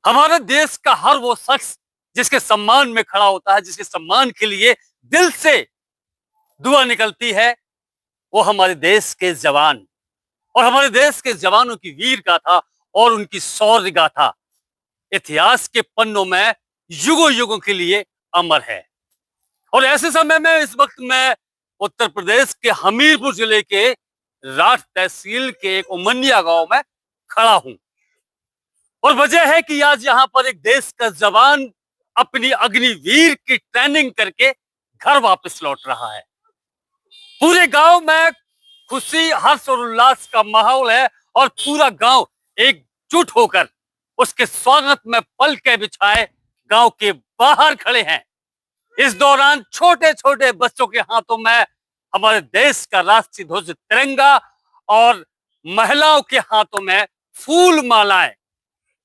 हमारे देश का हर वो शख्स जिसके सम्मान में खड़ा होता है, जिसके सम्मान के लिए दिल से दुआ निकलती है, वो हमारे देश के जवान और हमारे देश के जवानों की वीर गाथा और उनकी शौर्य गाथा इतिहास के पन्नों में युगों युगों के लिए अमर है। और ऐसे समय में इस वक्त मैं उत्तर प्रदेश के हमीरपुर जिले के राठ तहसील के एक उमनिया गांव में खड़ा हूं और वजह है कि आज यहां पर एक देश का जवान अपनी अग्निवीर की ट्रेनिंग करके घर वापस लौट रहा है। पूरे गांव में खुशी, हर्ष और उल्लास का माहौल है और पूरा गांव एकजुट होकर उसके स्वागत में पलके बिछाए गांव के बाहर खड़े हैं। इस दौरान छोटे छोटे बच्चों के हाथों में हमारे देश का राष्ट्रीय ध्वज तिरंगा और महिलाओं के हाथों में फूल मालाएं,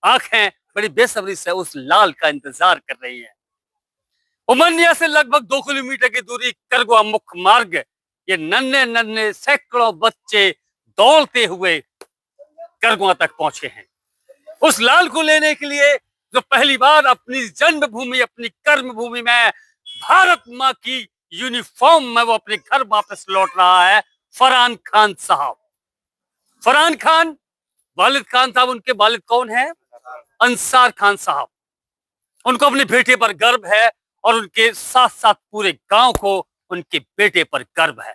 आंखें बड़ी बेसब्री से उस लाल का इंतजार कर रही हैं। उमनिया से लगभग 2 किलोमीटर की दूरी करगवा मुख्य मार्ग, ये नन्हे नन्हे सैकड़ों बच्चे दौड़ते हुए करगवा तक पहुंचे हैं उस लाल को लेने के लिए जो पहली बार अपनी जन्मभूमि, अपनी कर्म भूमि में भारत मां की यूनिफॉर्म में वो अपने घर वापस लौट रहा है। फरहान खान साहब, फरहान खान वालिद खान साहब, उनके वालिद कौन है? अंसार खान साहब। उनको अपने बेटे पर गर्व है और उनके साथ साथ पूरे गांव को उनके बेटे पर गर्व है।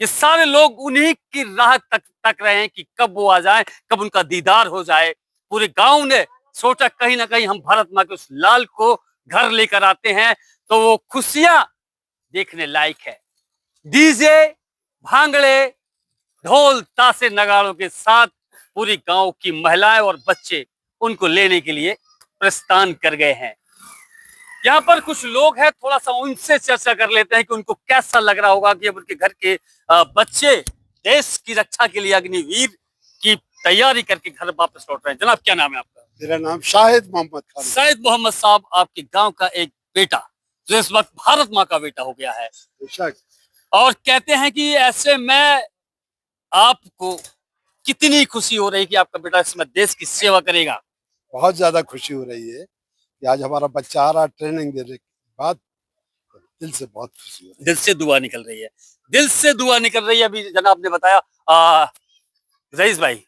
ये सारे लोग उन्हीं की राह तक रहे हैं कि कब वो आ जाए, कब उनका दीदार हो जाए। पूरे गांव ने सोचा कहीं ना कहीं हम भारत मां के उस लाल को घर लेकर आते हैं तो वो खुशियां देखने लायक है। डीजे, भांगड़े, ढोल, तासे, नगाड़ों के साथ पूरी गांव की महिलाएं और बच्चे उनको लेने के लिए प्रस्थान कर गए हैं। यहाँ पर कुछ लोग हैं, थोड़ा सा उनसे चर्चा कर लेते हैं कि उनको कैसा लग रहा होगा कि अब उनके घर के बच्चे देश की रक्षा के लिए अग्निवीर की तैयारी करके घर वापस लौट रहे हैं। जनाब, क्या नाम है आपका? मेरा नाम शाहिद मोहम्मद खान। शाहिद मोहम्मद साहब, आपके गांव का एक बेटा जो इस वक्त भारत माँ का बेटा हो गया है, और कहते हैं कि ऐसे में आपको कितनी खुशी हो रही है कि आपका बेटा इसमें देश की सेवा करेगा? बहुत ज्यादा खुशी हो रही है कि आज हमारा बच्चा आ रहा, ट्रेनिंग देने के बाद दिल से बहुत खुशी हो रही है। दिल से दुआ निकल रही है, दिल से दुआ निकल रही है। अभी जनाब ने बताया, रईस भाई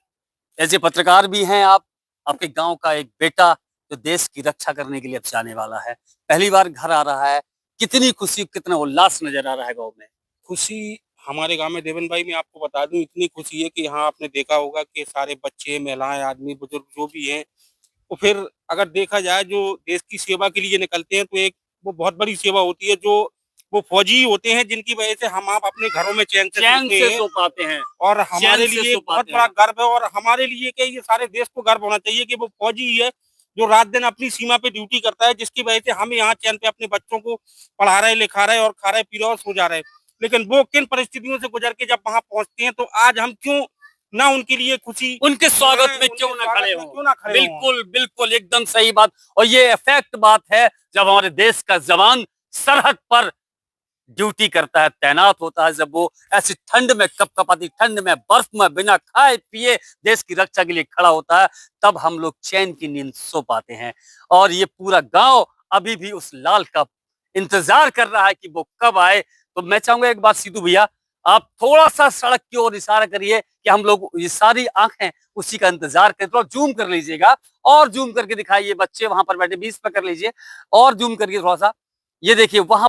ऐसे पत्रकार भी हैं आप, आपके गांव का एक बेटा जो देश की रक्षा करने के लिए अब जाने वाला है, पहली बार घर आ रहा है, कितनी खुशी, कितना उल्लास नजर आ रहा है गांव में? खुशी हमारे गांव में, देवन भाई मैं आपको बता दूं, इतनी खुशी है कि यहाँ आपने देखा होगा कि सारे बच्चे, महिलाएं, आदमी, बुजुर्ग जो भी हैं, तो फिर अगर देखा जाए जो देश की सेवा के लिए निकलते हैं तो एक वो बहुत बड़ी सेवा होती है। जो वो फौजी होते हैं जिनकी वजह से हम आप अपने घरों में चैन से सो पाते हैं और हमारे लिए बहुत बड़ा गर्व है। और हमारे लिए क्या, ये सारे देश को गर्व होना चाहिए कि वो फौजी ही है जो रात दिन अपनी सीमा पे ड्यूटी करता है, जिसकी वजह से हम यहाँ चैन पे अपने बच्चों को पढ़ा रहे, लिखा रहे और खा रहे, पी रहे और सो जा रहे। लेकिन वो किन परिस्थितियों से गुजर के जब वहां पहुंचते हैं तो आज हम क्यों ना उनके लिए खुशी, उनके स्वागत में क्यों ना खड़े हों? बिल्कुल बिल्कुल, एकदम सही बात। और ये इफेक्ट बात है जब हमारे देश का जवान सरहद पर ड्यूटी करता है, तैनात होता है, जब वो ऐसी ठंड में, कपकपाती ठंड में, बर्फ में बिना खाए पिए देश की रक्षा के लिए खड़ा होता है, तब हम लोग चैन की नींद सो पाते हैं। और ये पूरा गांव अभी भी उस लाल का इंतजार कर रहा है कि वो कब आए। तो मैं चाहूंगा एक बात, सीधू भैया, आप थोड़ा सा सड़क की ओर इशारा करिए कि हम लोग, ये सारी आंखें उसी का इंतजार करें। थोड़ा जूम कर लीजिएगा और जूम करके दिखाइए, बच्चे वहां पर बैठे, 20 पे कर लीजिए और जूम करिए थोड़ा सा। ये देखिए वहां